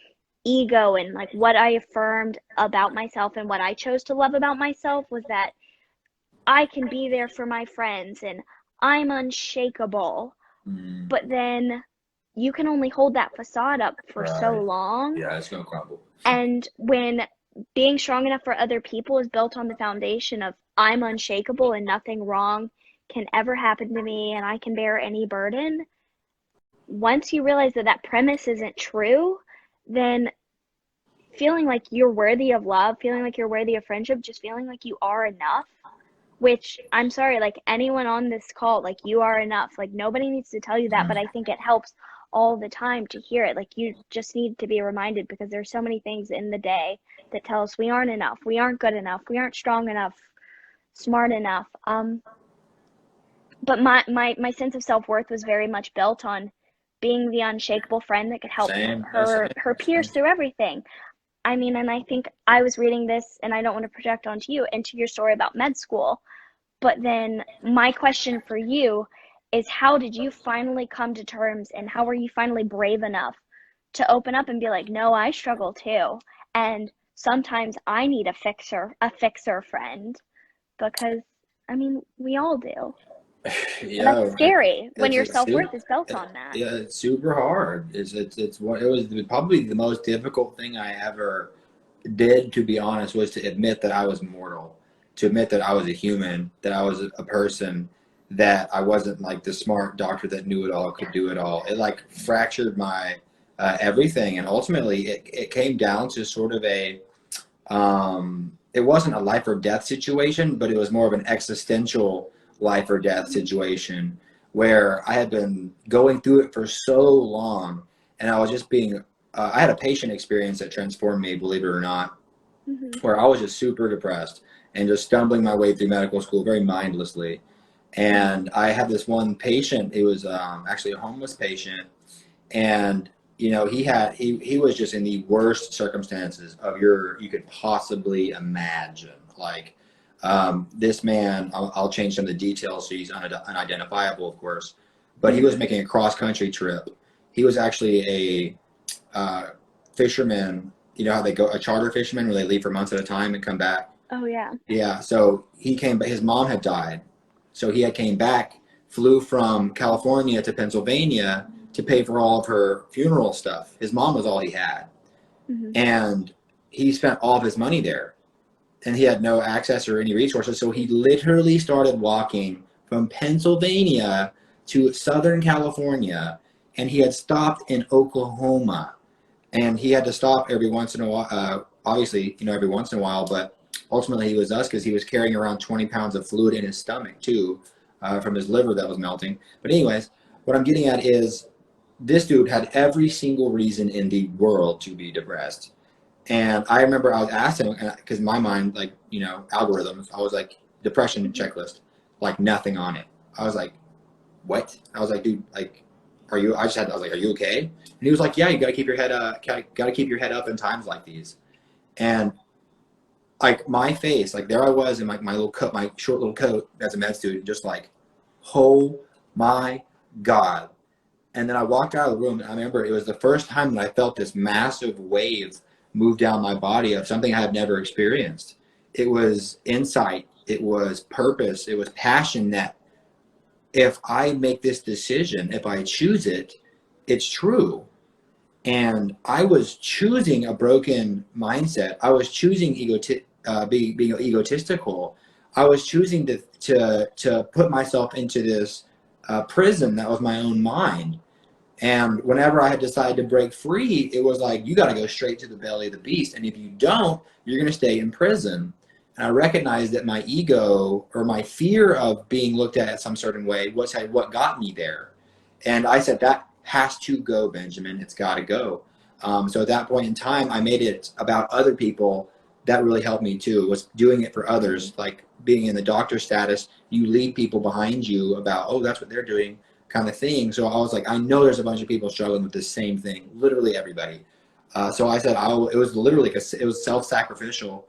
ego and like what I affirmed about myself and what I chose to love about myself was that I can be there for my friends and I'm unshakable. But then you can only hold that facade up for so long. Yeah, it's gonna crumble. And when being strong enough for other people is built on the foundation of I'm unshakable and nothing wrong can ever happen to me and I can bear any burden, once you realize that that premise isn't true, then feeling like you're worthy of love, feeling like you're worthy of friendship, just feeling like you are enough, which I'm sorry, like anyone on this call, like you are enough. Like nobody needs to tell you that, but I think it helps all the time to hear it. Like you just need to be reminded because there's so many things in the day that tell us we aren't enough, we aren't good enough, we aren't strong enough, smart enough. But my sense of self-worth was very much built on being the unshakable friend that could help Same. No, same. her peers Same. through everything. I mean, and I think I was reading this, and I don't want to project onto you, into your story about med school, but then my question for you is how did you finally come to terms and how were you finally brave enough to open up and be like, no, I struggle too. And sometimes I need a fixer friend because I mean, we all do. And that's Yeah, scary when your it's self-worth is built on that. yeah, it's super hard. It's what it was probably the most difficult thing I ever did, to be honest, was to admit that I was mortal, to admit that I was a human, that I was a person, that I wasn't like the smart doctor that knew it all, could do it all. It like fractured my everything, and ultimately it came down to sort of it wasn't a life or death situation, but it was more of an existential life or death situation where I had been going through it for so long, and I was just being. I had a patient experience that transformed me, believe it or not, Mm-hmm. where I was just super depressed and just stumbling my way through medical school very mindlessly. And I had this one patient. It was actually a homeless patient, and he was just in the worst circumstances of you could possibly imagine. Like this man, I'll change some of the details so he's unidentifiable, of course, but he was Mm-hmm. making a cross country trip. He was actually fisherman. You know how they go, a charter fisherman, where they leave for months at a time and come back. Oh yeah. Yeah, so he came, but his mom had died, so he had came back, flew from California to Pennsylvania to pay for all of her funeral stuff. His mom was all he had, Mm-hmm. and he spent all of his money there, and he had no access or any resources. So he literally started walking from Pennsylvania to Southern California, and he had stopped in Oklahoma, and he had to stop every once in a while. Obviously, every once in a while, but ultimately he was us because he was carrying around 20 pounds of fluid in his stomach too, from his liver that was melting. But anyways, what I'm getting at is this dude had every single reason in the world to be depressed. And I remember I was asking, because my mind, like, algorithms, I was like, depression Mm-hmm. checklist, like nothing on it. I was like, what? I was like, dude, like, I was like, are you okay? And he was like, yeah, you got to keep your head got to keep your head up in times like these. And like my face, like there I was in my little coat, my short little coat as a med student, just like, oh my God. And then I walked out of the room, and I remember it was the first time that I felt this massive wave move down my body of something I had never experienced. It was insight, it was purpose, it was passion that if I make this decision, if I choose it, it's true. And I was choosing a broken mindset. I was choosing being egotistical. I was choosing to put myself into this prison that was my own mind. And whenever I had decided to break free, it was like, you got to go straight to the belly of the beast. And if you don't, you're going to stay in prison. And I recognized that my ego or my fear of being looked at some certain way was what got me there. And I said, that has to go, Benjamin. It's got to go. So at that point in time, I made it about other people. That really helped me too, was doing it for others, like being in the doctor status. You lead people behind you about, oh, that's what they're doing, kind of thing. So I was like, I know there's a bunch of people struggling with the same thing, literally everybody. So I said, it was literally, it was self-sacrificial.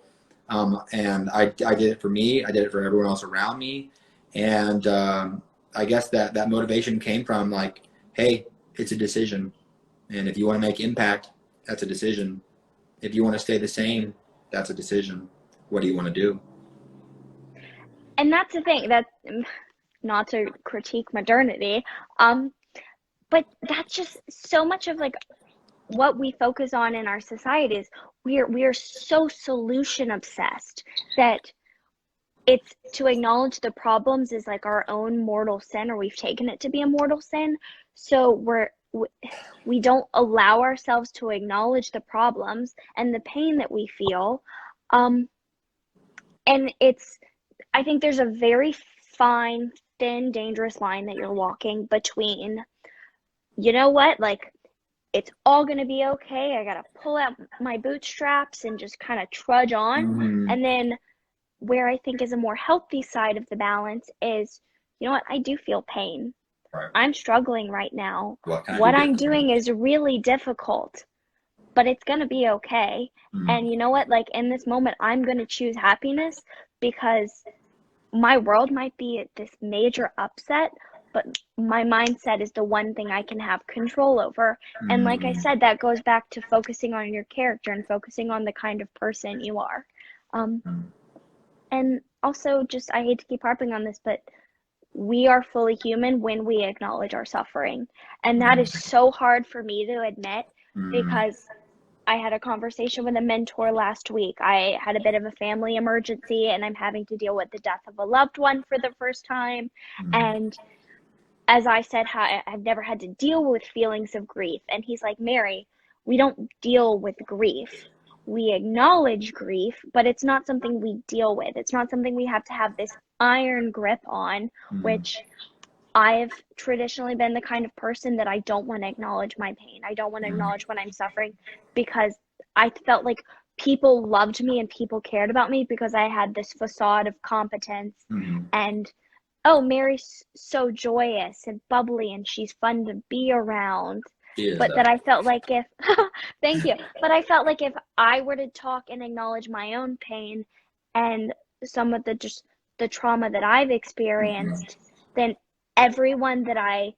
And I did it for me. I did it for everyone else around me. And I guess that motivation came from like, hey, it's a decision. And if you want to make impact, that's a decision. If you want to stay the same, that's a decision. What do you want to do? And that's the thing, that not to critique modernity, but that's just so much of like what we focus on in our society is we are so solution obsessed that it's to acknowledge the problems is like our own mortal sin, or we've taken it to be a mortal sin. So we don't allow ourselves to acknowledge the problems and the pain that we feel. Um, and I think there's a very fine, thin, dangerous line that you're walking between, you know what, like, it's all going to be okay. I got to pull out my bootstraps and just kind of trudge on. Mm-hmm. And then where I think is a more healthy side of the balance is, you know what, I do feel pain. Right. I'm struggling right now. What I'm doing is really difficult, but it's going to be okay. Mm-hmm. And you know what, like, in this moment, I'm going to choose happiness, because my world might be at this major upset, but my mindset is the one thing I can have control over. Mm-hmm. And like I said, that goes back to focusing on your character and focusing on the kind of person you are. And also, just, I hate to keep harping on this, but we are fully human when we acknowledge our suffering. And that is so hard for me to admit, because I had a conversation with a mentor last week. I had a bit of a family emergency, and I'm having to deal with the death of a loved one for the first time. And as I said, I've never had to deal with feelings of grief. And he's like, Mary, we don't deal with grief. We acknowledge grief, but it's not something we deal with. It's not something we have to have this iron grip on, which I've traditionally been the kind of person that I don't want to acknowledge my pain. I don't want to acknowledge when I'm suffering, because I felt like people loved me and people cared about me because I had this facade of competence and, oh, Mary's so joyous and bubbly and she's fun to be around. But that I felt like if, thank you, but I felt like if I were to talk and acknowledge my own pain and some of the trauma that I've experienced, then everyone that I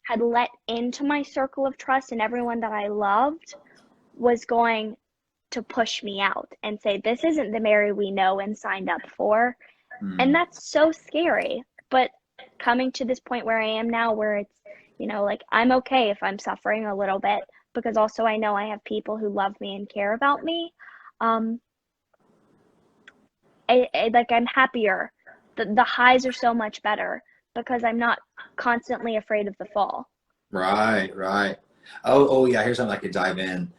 had let into my circle of trust and everyone that I loved was going to push me out and say, this isn't the Mary we know and signed up for. And that's so scary. But coming to this point where I am now, where it's, you know, like, I'm okay if I'm suffering a little bit, because also I know I have people who love me and care about me. Like, I'm happier. The highs are so much better because I'm not constantly afraid of the fall. Right. Oh yeah, here's something I could dive in.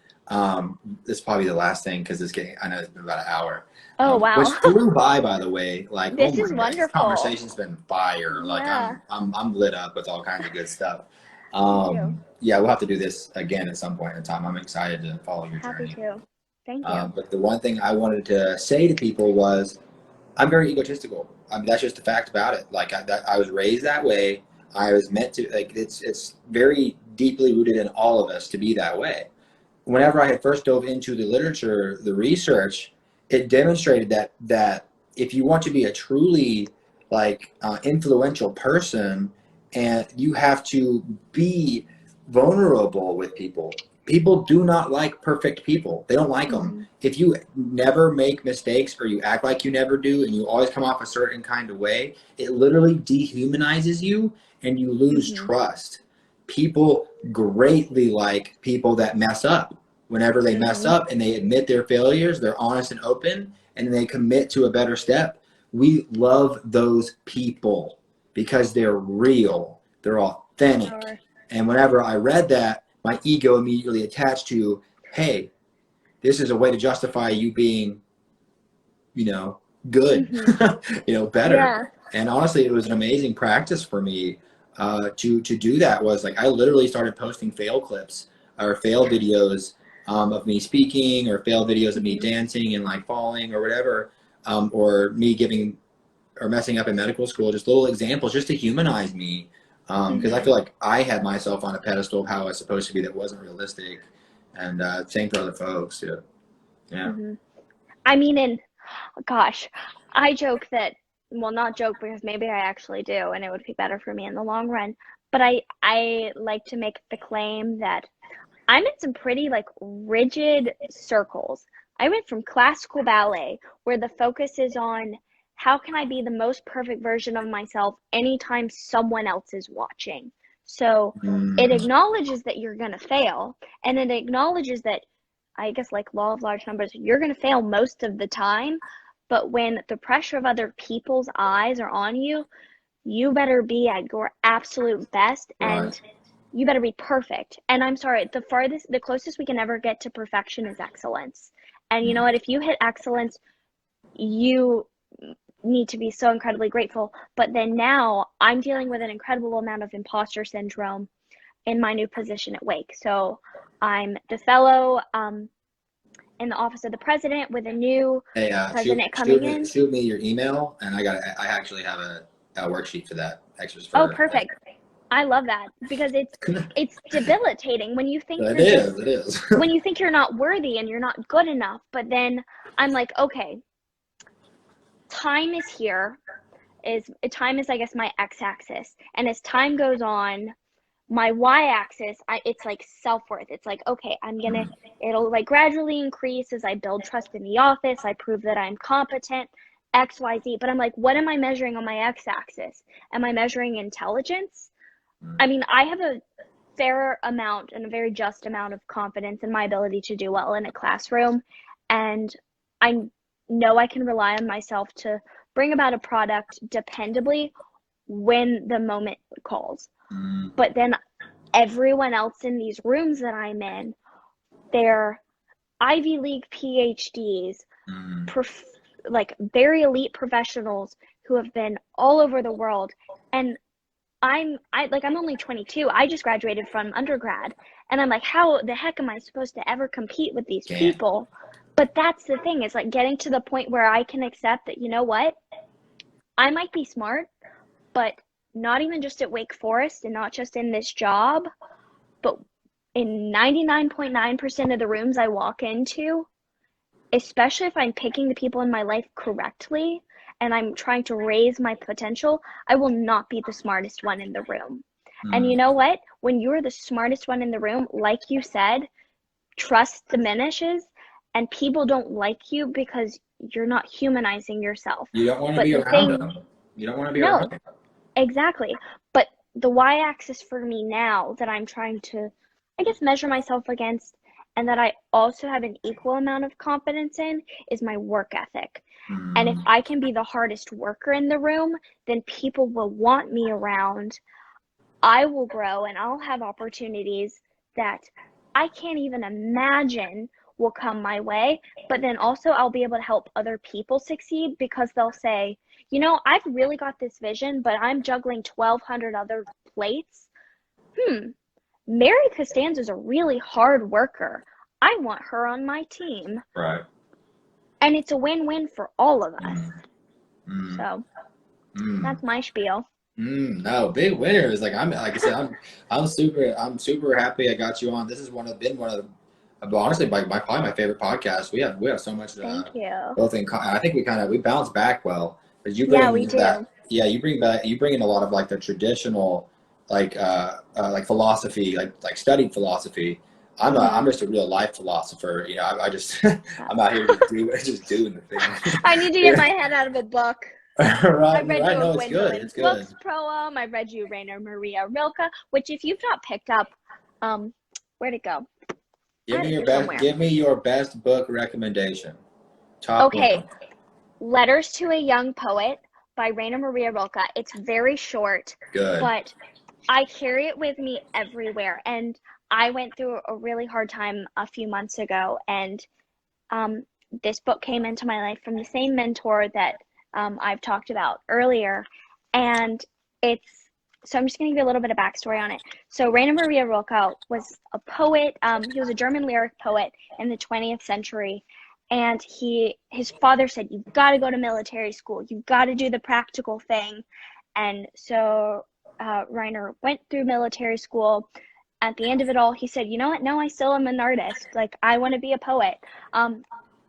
This is probably the last thing, because I know it's been about an hour. Oh, wow. Which flew by the way. Like, this oh my is God, wonderful. this conversation's been fire. Yeah. Like, I'm lit up with all kinds of good stuff. Yeah, we'll have to do this again at some point in time. I'm excited to follow your journey. Happy to. Thank you. But the one thing I wanted to say to people was, I'm very egotistical. I mean, that's just a fact about it. Like, I was raised that way. I was meant to, like, it's very deeply rooted in all of us to be that way. Whenever I had first dove into the literature, the research, it demonstrated that if you want to be a truly influential person, and you have to be vulnerable with people. People do not like perfect people. They don't like them. If you never make mistakes, or you act like you never do, and you always come off a certain kind of way, it literally dehumanizes you and you lose trust. People greatly like people that mess up. Whenever they mess up and they admit their failures, they're honest and open, and they commit to a better step. We love those people because they're real, they're authentic. Sure. And whenever I read that, my ego immediately attached to, hey, this is a way to justify you being, good, better. Yeah. And honestly, it was an amazing practice for me to do that. Was like, I literally started posting fail clips or fail videos of me speaking, or fail videos of me dancing and like falling or whatever, or me giving or messing up in medical school, just little examples just to humanize me. Because I feel like I had myself on a pedestal of how I was supposed to be that wasn't realistic. And same for other folks too. Yeah. I mean, and gosh, I joke that, well, not joke, because maybe I actually do, and it would be better for me in the long run. But I like to make the claim that I'm in some pretty rigid circles. I went from classical ballet, where the focus is on how can I be the most perfect version of myself anytime someone else is watching. So it acknowledges that you're going to fail, and it acknowledges that, I guess, like law of large numbers, you're going to fail most of the time, But when the pressure of other people's eyes are on you, you better be at your absolute best, Right. and you better be perfect. And I'm sorry, the closest we can ever get to perfection is excellence. And you know what? If you hit excellence, you need to be so incredibly grateful. But then now I'm dealing with an incredible amount of imposter syndrome in my new position at Wake. So I'm the fellow in the office of the president with a new Hey, president coming in. shoot me your email, and I actually have a worksheet for that extras Oh, for. perfect. I love that because it's debilitating when you think It you're is. just It is. when you think you're not worthy and you're not good enough. But then I'm like, okay, time is here. Time is, I guess, my x-axis, and as time goes on, my y-axis, it's like self-worth. It's like, okay, it'll like gradually increase as I build trust in the office, I prove that I'm competent, XYZ. But I'm like, what am I measuring on my x-axis? Am I measuring intelligence? I mean, I have a fair amount and a very just amount of confidence in my ability to do well in a classroom, and I know I can rely on myself to bring about a product dependably when the moment calls. But then everyone else in these rooms that I'm in, they're Ivy League PhDs, like very elite professionals who have been all over the world. And I'm only 22. I just graduated from undergrad. And I'm like, how the heck am I supposed to ever compete with these people? But that's the thing, is like getting to the point where I can accept that, you know what? I might be smart, but not even just at Wake Forest and not just in this job, but in 99.9% of the rooms I walk into, especially if I'm picking the people in my life correctly and I'm trying to raise my potential, I will not be the smartest one in the room. And you know what? When you're the smartest one in the room, like you said, trust diminishes and people don't like you because you're not humanizing yourself. You don't want to But be the around thing, them. You don't want to be no, around them. exactly. But the y-axis for me now that I'm trying to, I guess, measure myself against, and that I also have an equal amount of confidence in, is my work ethic. And if I can be the hardest worker in the room, then people will want me around. I will grow and I'll have opportunities that I can't even imagine will come my way. But then also I'll be able to help other people succeed because they'll say, you know, I've really got this vision, but I'm juggling 1,200 other plates. Mary Costanza is a really hard worker. I want her on my team. Right. And it's a win-win for all of us. So that's my spiel. No, big winners. Like like I said, I'm super happy I got you on. This is been one of the, honestly, probably my favorite podcast. We have so much Thank you. both in. I think we bounce back well, but Yeah, we do. you bring in a lot of like the traditional like philosophy, like studied philosophy. I'm just a real life philosopher. You know, I just I'm out here just doing the thing. I need to get my head out of a book. I read you No, a it's good. Gwendolyn It's good. Brooks poem. I read you Rainer Maria Rilke, which if you've not picked up, where'd it go? Give me your best book recommendation. Top Okay, one. Letters to a Young Poet by Rainer Maria Rilke. It's very short, Good. but I carry it with me everywhere. And I went through a really hard time a few months ago, and this book came into my life from the same mentor that I've talked about earlier. And so I'm just going to give you a little bit of backstory on it. So Rainer Maria Rilke was a poet. He was a German lyric poet in the 20th century. And his father said, you've got to go to military school. You've got to do the practical thing. And so Rainer went through military school. At the end of it all, he said, you know what? No, I still am an artist. Like, I want to be a poet.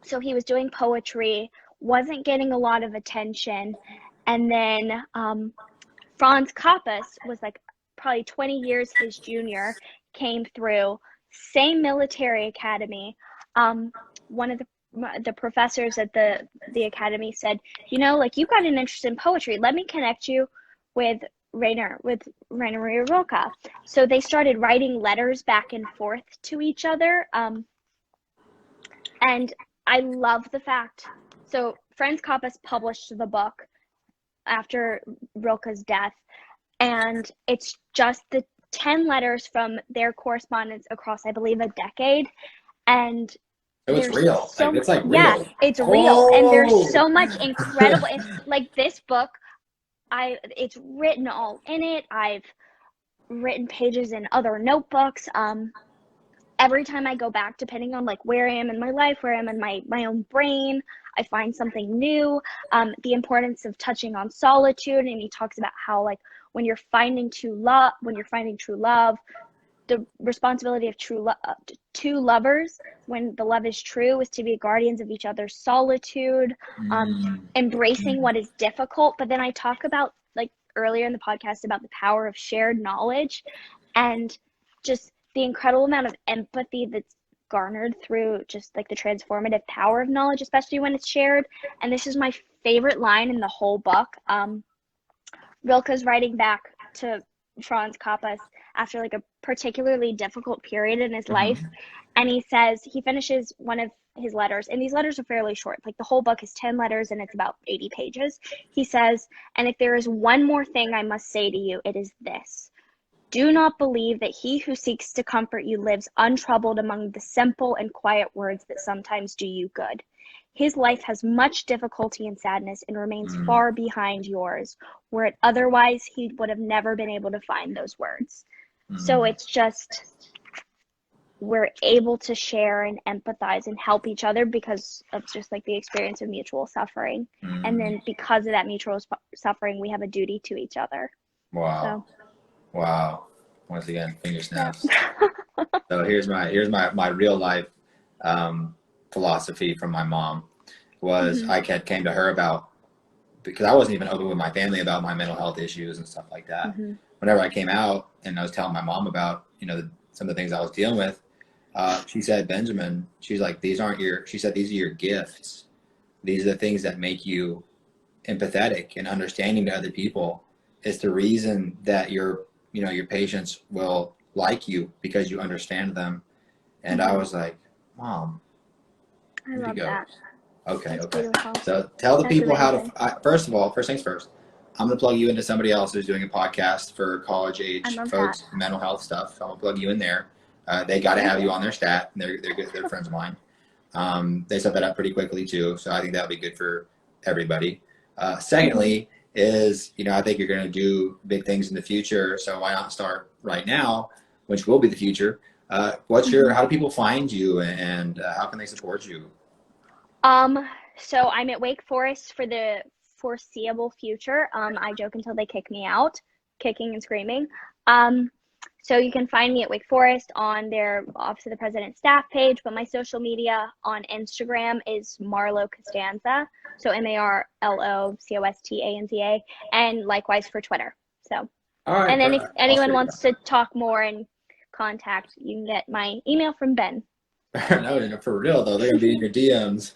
So he was doing poetry, wasn't getting a lot of attention. And then Franz Kappas was like probably 20 years his junior, came through, same military academy. One of the professors at the academy said, you know, like, you've got an interest in poetry. Let me connect you with Rainer Maria Rilke. So they started writing letters back and forth to each other. And I love the fact So Franz Kappas published the book after Rilke's death, and it's just the 10 letters from their correspondence across, I believe, a decade. And So it's there's real. so It's like yes, real. it's real, and there's Oh. so much incredible. Like this book, it's written all in it. I've written pages in other notebooks. Every time I go back, depending on like where I am in my life, where I am in my own brain, I find something new. The importance of touching on solitude, and he talks about how like when you're finding true love, the responsibility of two lovers, when the love is true, is to be guardians of each other's solitude, embracing what is difficult. But then I talk about, like earlier in the podcast, about the power of shared knowledge and just the incredible amount of empathy that's garnered through just like the transformative power of knowledge, especially when it's shared. And this is my favorite line in the whole book. Rilke's writing back to Franz Kappas after like a particularly difficult period in his life, and he says, he finishes one of his letters, and these letters are fairly short, like the whole book is 10 letters and it's about 80 pages. He says, "And if there is one more thing I must say to you, it is this: do not believe that he who seeks to comfort you lives untroubled among the simple and quiet words that sometimes do you good. His life has much difficulty and sadness and remains far behind yours, were it otherwise he would have never been able to find those words." So it's just, we're able to share and empathize and help each other because of just like the experience of mutual suffering. And then because of that mutual suffering, we have a duty to each other. Wow. So. Wow. Once again, finger snaps. So here's my real life philosophy from my mom was I came to her about, because I wasn't even open with my family about my mental health issues and stuff like that. Whenever I came out and I was telling my mom about, some of the things I was dealing with, she said, "Benjamin," she's like, these are your gifts. These are the things that make you empathetic and understanding to other people. It's the reason that your patients will like you, because you understand them. And I was like, "Mom, I love you go." that. Okay. That's beautiful. So tell the That's people amazing. first things first, I'm going to plug you into somebody else who's doing a podcast for college I age love folks, mental health stuff. So I'm going to plug you in there. They got to have you on their stat. They're good. They're friends of mine. They set that up pretty quickly too. So I think that'll be good for everybody. Secondly is, I think you're going to do big things in the future. So why not start right now, which will be the future. How do people find you, and how can they support you? So I'm at Wake Forest for the foreseeable future. I joke until they kick me out, kicking and screaming. So you can find me at Wake Forest on their Office of the President staff page, but my social media on Instagram is Marlo Costanza. So MarloCostanza, and likewise for Twitter. So, All right, and then if perfect. anyone wants to talk more and contact, you can get my email from Ben. No, for real though, they're gonna be in your DMs.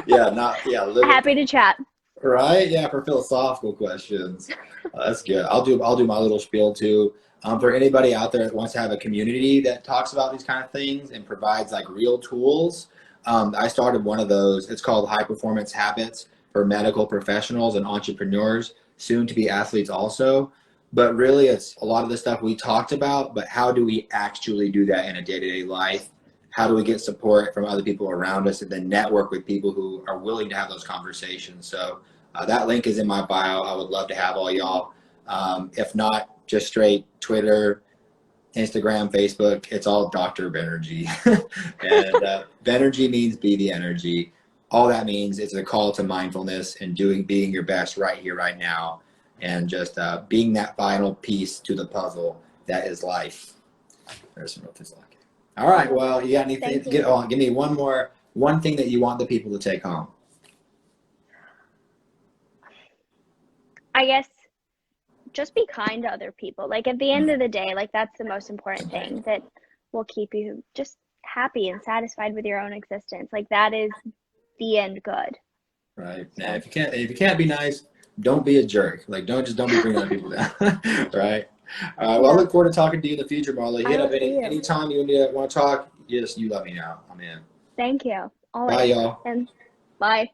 Literally. Happy to chat. Right? Yeah, for philosophical questions. That's good. I'll do my little spiel too. For anybody out there that wants to have a community that talks about these kind of things and provides like real tools, I started one of those. It's called High Performance Habits for Medical Professionals and Entrepreneurs, soon to be athletes also. But really, it's a lot of the stuff we talked about, but how do we actually do that in a day-to-day life? How do we get support from other people around us, and then network with people who are willing to have those conversations? So that link is in my bio. I would love to have all y'all. If not, just straight Twitter, Instagram, Facebook. It's all Doctor.Benergy. And Benergy means be the energy. All that means is a call to mindfulness and being your best right here, right now, and just being that final piece to the puzzle that is life. There's some notes like it. All right. Well, you got anything? Give me one thing that you want the people to take home. I guess just be kind to other people. Like at the end of the day, like that's the most important thing that will keep you just happy and satisfied with your own existence. Like that is the end good. Right. So. Now, if you can't be nice, don't be a jerk. Like don't be bringing other people down. Right. Well, I look forward to talking to you in the future, Marlo. Hit up anytime you want to talk. You let me know. I'm in. Thank you. Always. Bye, y'all. And bye.